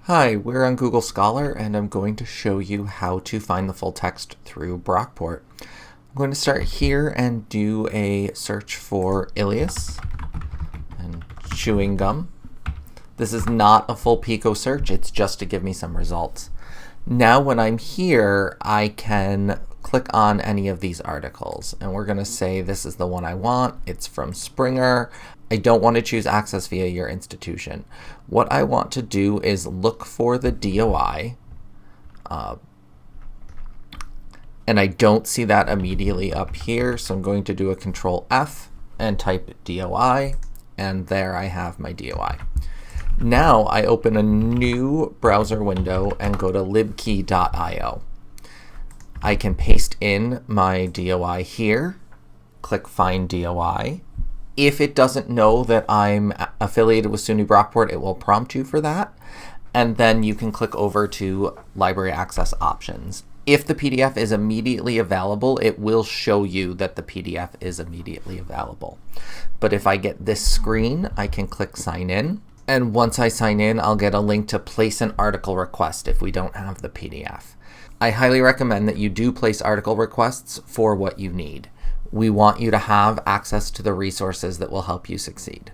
Hi, we're on Google Scholar and I'm going to show you how to find the full text through Brockport. I'm going to start here and do a search for Ilias and chewing gum. This is not a full Pico search, it's just to give me some results. Now when I'm here, I can click on any of these articles and we're going to say this is the one I want. It's from Springer. I don't want to choose access via your institution. What I want to do is look for the DOI, and I don't see that immediately up here, so I'm going to do a Control F and type DOI, and there I have my DOI. Now I open a new browser window and go to libkey.io. I can paste in my DOI here, click Find DOI. If it doesn't know that I'm affiliated with SUNY Brockport, it will prompt you for that. And then you can click over to Library Access Options. If the PDF is immediately available, it will show you that the PDF is immediately available. But if I get this screen, I can click Sign In. And once I sign in, I'll get a link to place an article request if we don't have the PDF. I highly recommend that you do place article requests for what you need. We want you to have access to the resources that will help you succeed.